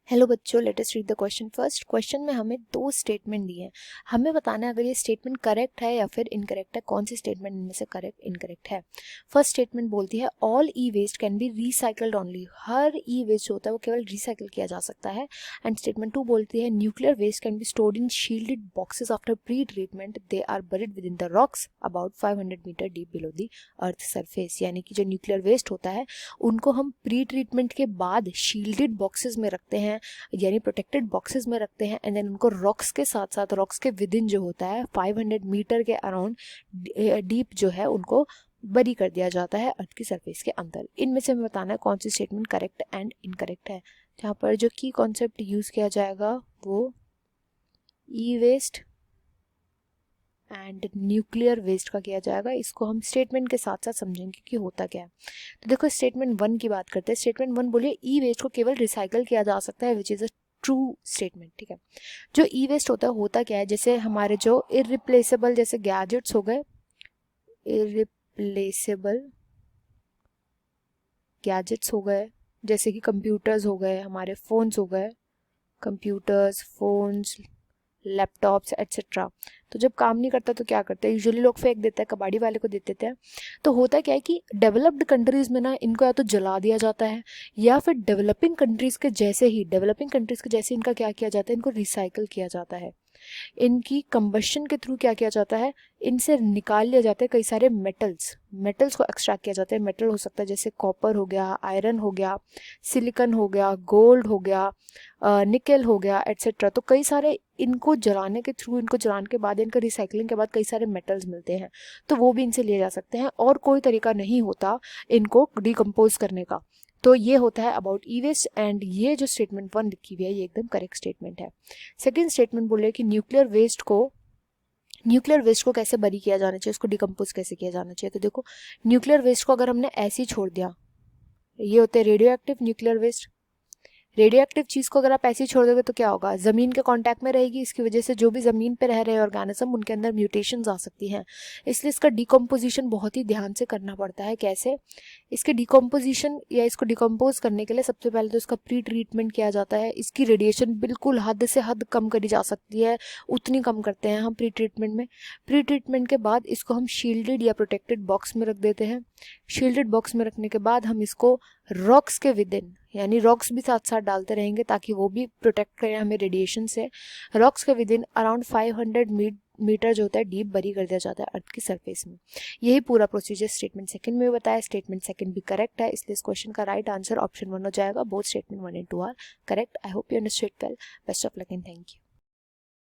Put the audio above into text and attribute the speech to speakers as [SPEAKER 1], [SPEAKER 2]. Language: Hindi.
[SPEAKER 1] हेलो बच्चों, let us read the question first. Question में हमें दो स्टेटमेंट दिए हैं। हमें बताना है अगर ये स्टेटमेंट करेक्ट है या फिर इनकरेक्ट है, कौन सी स्टेटमेंट इनमें से करेक्ट इनकरेक्ट है। फर्स्ट स्टेटमेंट बोलती है all e waste can be recycled only. हर ई वेस्ट होता है वो केवल रिसाइकल किया जा सकता है। एंड स्टेटमेंट 2 बोलती है nuclear waste can be stored in shielded boxes after pre treatment, they are buried within the rocks about 500 metre deep below the earth surface. यानी कि जो न्यूक्लियर वेस्ट होता है उनको हम प्री ट्रीटमेंट के बाद शील्डेड बॉक्सेस में रखते हैं, यानी प्रोटेक्टेड बॉक्सेस में रखते हैं। एंड देन उनको रॉक्स के साथ साथ रॉक्स के विद इन जो होता है 500 मीटर के अराउंड डीप जो है उनको बरी कर दिया जाता है अर्थ की सरफेस के अंदर। इनमें से हमें बताना है कौन सी स्टेटमेंट करेक्ट एंड इनकरेक्ट है। जहाँ पर जो की कॉन्सेप्ट यूज किया जाएगा वो ई वेस्ट एंड न्यूक्लियर वेस्ट का किया जाएगा। इसको हम स्टेटमेंट के साथ साथ समझेंगे कि होता क्या है। तो देखो स्टेटमेंट 1 की बात करते हैं। स्टेटमेंट 1 बोलिए ई वेस्ट को केवल रिसाइकल किया जा सकता है, which is a true statement. ठीक है, जो ई वेस्ट होता क्या है, जैसे हमारे जो इररिप्लेसेबल जैसे गैजेट्स हो गए, इररिप्लेसेबल गैजेट्स हो गए, जैसे कि कंप्यूटर्स हो गए, हमारे फोन्स हो गए, कंप्यूटर्स, फोन्स, लैपटॉप्स एट्सेट्रा। तो जब काम नहीं करता तो क्या करते हैं, यूजुअली लोग फेंक देते हैं, कबाड़ी वाले को दे देते हैं। तो होता क्या है कि डेवलप्ड कंट्रीज में ना इनको या तो जला दिया जाता है या फिर डेवलपिंग कंट्रीज के जैसे इनका क्या किया जाता है, इनको रिसाइकल किया जाता है। इनकी कंबशन के थ्रू क्या किया जाता है, इनसे निकाल लिया जाता है कई सारे मेटल्स को एक्सट्रैक्ट किया जाता है। मेटल हो सकता है जैसे कॉपर हो गया, आयरन हो गया, सिलिकॉन हो गया, गोल्ड हो गया, निकेल हो गया एट्सेट्रा। तो कई सारे इनको जलाने के थ्रू, इनको जलाने के बाद, इनका रिसाइकलिंग के बाद कई सारे मेटल्स मिलते हैं, तो वो भी इनसे लिए जा सकते हैं और कोई तरीका नहीं होता इनको डिकम्पोज करने का। तो ये होता है अबाउट ई वेस्ट। एंड ये जो स्टेटमेंट 1 लिखी हुई है ये एकदम करेक्ट स्टेटमेंट है। सेकेंड स्टेटमेंट बोले कि न्यूक्लियर वेस्ट को कैसे बरी किया जाना चाहिए, उसको डिकम्पोज कैसे किया जाना चाहिए। तो देखो न्यूक्लियर वेस्ट को अगर हमने ऐसे ही छोड़ दिया, ये होते हैं radio active nuclear waste. Radio active चीज़ को अगर आप ऐसे ही छोड़ दोगे तो क्या होगा, ज़मीन के कांटेक्ट में रहेगी, इसकी वजह से जो भी ज़मीन पे रह रहे ऑर्गेनिज्म उनके अंदर म्यूटेशंस आ सकती हैं। इसलिए इसका डिकम्पोजिशन बहुत ही ध्यान से करना पड़ता है। कैसे, इसके डिकम्पोजिशन या इसको डिकम्पोज करने के लिए सबसे पहले तो इसका प्री ट्रीटमेंट किया जाता है। इसकी रेडिएशन बिल्कुल हद से हद कम करी जा सकती है, उतनी कम करते हैं हम प्री ट्रीटमेंट में। प्री ट्रीटमेंट के बाद इसको हम शील्डेड या प्रोटेक्टेड बॉक्स में रख देते हैं। शील्डेड बॉक्स में रखने के बाद हम इसको रॉक्स के विद इन, यानी रॉक्स भी साथ साथ डालते रहेंगे ताकि वो भी प्रोटेक्ट करें हमें रेडिएशन से। रॉक्स के विद इन अराउंड 500 मीटर जो होता है डीप बरी कर दिया जाता है अर्थ की सरफेस में। यही पूरा प्रोसीजर स्टेटमेंट 2 में बताया। स्टेटमेंट 2 भी करेक्ट है, इसलिए इस क्वेश्चन का राइट आंसर ऑप्शन 1 हो जाएगा। Both statement 1 and 2 are correct. I hope you understood well. Best of luck and thank you.